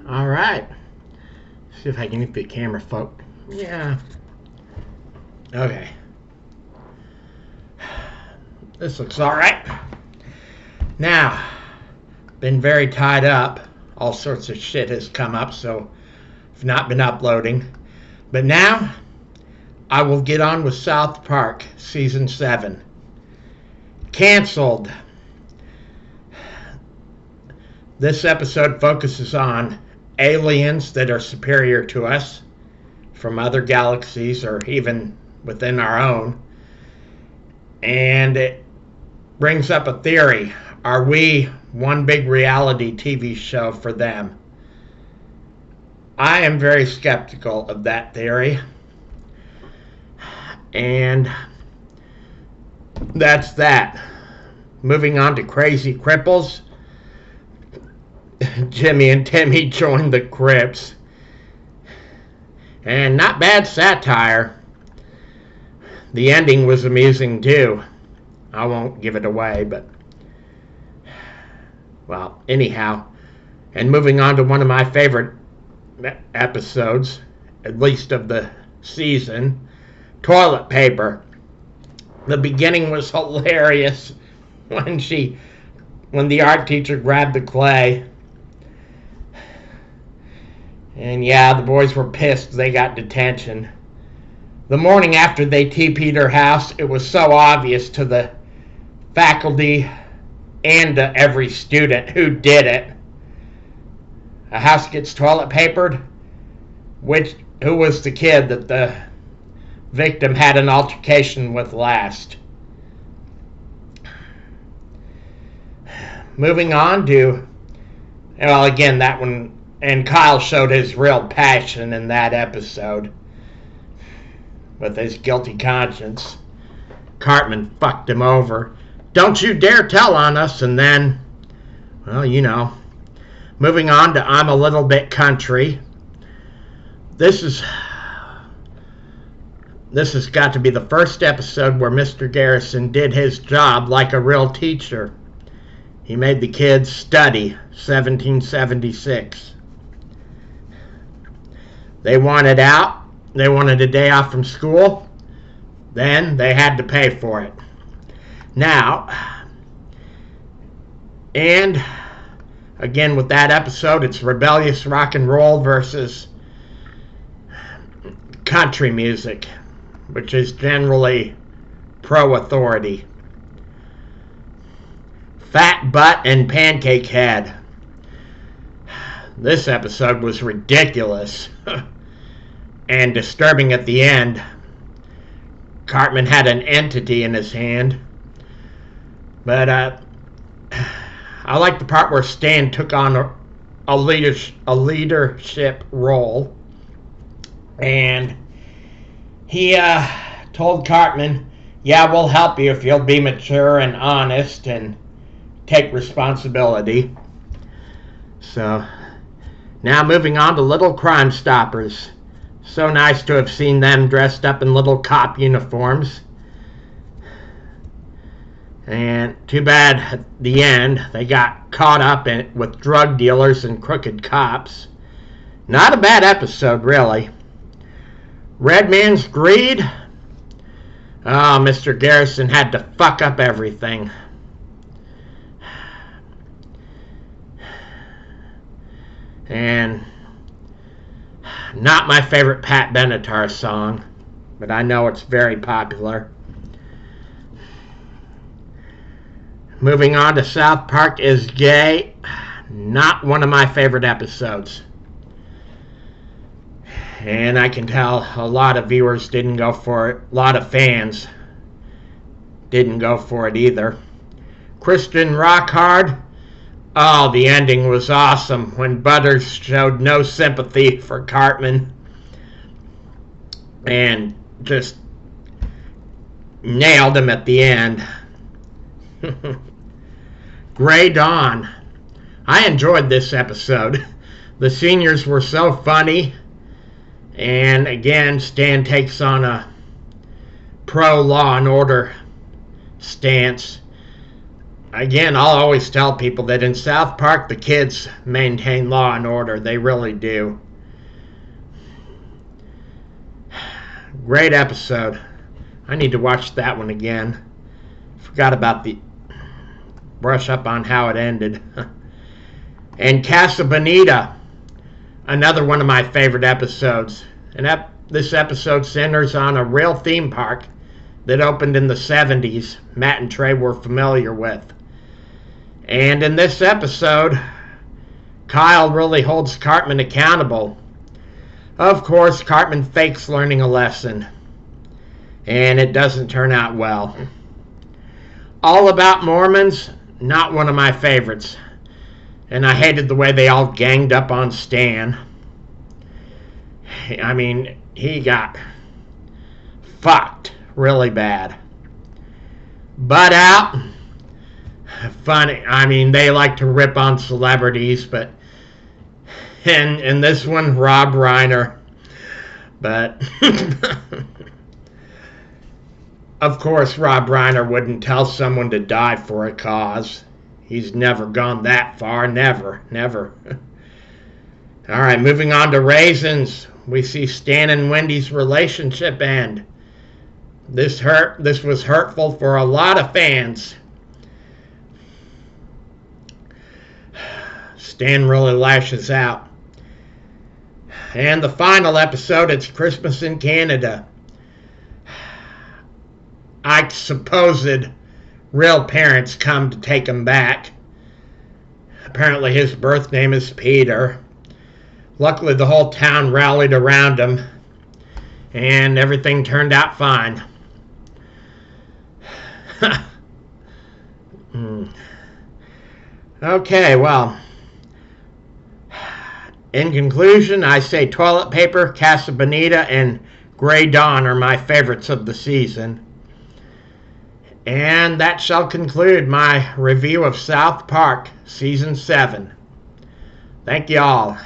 All right. See if I can get the camera folk. Yeah. Okay. This looks all right. Now, been very tied up. All sorts of shit has come up, so I've not been uploading. But now, I will get on with South Park Season 7. Canceled. This episode focuses on aliens that are superior to us from other galaxies or even within our own. And it brings up a theory. Are we one big reality TV show for them? I am very skeptical of that theory. And that's that. Moving on to Crazy Cripples. Jimmy and Timmy joined the Crips. And not bad satire. The ending was amusing too. I won't give it away, but... well, anyhow. And moving on to one of my favorite episodes, at least of the season, Toilet Paper. The beginning was hilarious when the art teacher grabbed the clay. And yeah, the boys were pissed they got detention. The morning after they TP'd her house, it was so obvious to the faculty and to every student who did it. A house gets toilet papered? Who was the kid that the victim had an altercation with last? Moving on to, well, again, that one, and Kyle showed his real passion in that episode with his guilty conscience. Cartman fucked him over. Don't you dare tell on us. And then, well, you know. Moving on to I'm a Little Bit Country. This has got to be the first episode where Mr. Garrison did his job like a real teacher. He made the kids study 1776. They wanted out. They wanted a day off from school. Then they had to pay for it. Now, and again with that episode, it's rebellious rock and roll versus country music, which is generally pro-authority. Fat Butt and Pancake Head. This episode was ridiculous and disturbing at the end. Cartman had an entity in his hand. But I like the part where Stan took on a leadership role. And he told Cartman, yeah, we'll help you if you'll be mature and honest and take responsibility. So, now moving on to Little Crime Stoppers. So nice to have seen them dressed up in little cop uniforms. And too bad at the end they got caught up with drug dealers and crooked cops. Not a bad episode, really. Red Man's Greed. Oh, Mr. Garrison had to fuck up everything. And not my favorite Pat Benatar song, but I know it's very popular. Moving on to South Park is Gay. Not one of my favorite episodes. And I can tell a lot of viewers didn't go for it. A lot of fans didn't go for it either. Christian Rockhard. Oh, the ending was awesome when Butters showed no sympathy for Cartman and just nailed him at the end. Grey Dawn. I enjoyed this episode. The seniors were so funny. And again, Stan takes on a pro-law and order stance. again, I'll always tell people that in South Park, the kids maintain law and order. They really do. Great episode. I need to watch that one again. Forgot about the brush up on how it ended. And Casa Bonita, another one of my favorite episodes. And this episode centers on a real theme park that opened in the 70s. Matt and Trey were familiar with. And in this episode, Kyle really holds Cartman accountable. Of course, Cartman fakes learning a lesson, and it doesn't turn out well. All About Mormons, not one of my favorites. And I hated the way they all ganged up on Stan. I mean, he got fucked really bad. Butt Out, funny. I mean, they like to rip on celebrities, but in this one, Rob Reiner. But of course, Rob Reiner wouldn't tell someone to die for a cause. He's never gone that far. Never. All right, moving on to Raisins. We see Stan and Wendy's relationship end. This was hurtful for a lot of fans. Stan really lashes out. And the final episode, it's Christmas in Canada. Ike's supposed real parents come to take him back. Apparently his birth name is Peter. Luckily the whole town rallied around him, and everything turned out fine. Okay, well, in conclusion, I say Toilet Paper, Casa Bonita, and Grey Dawn are my favorites of the season. And that shall conclude my review of South Park Season 7. Thank you all.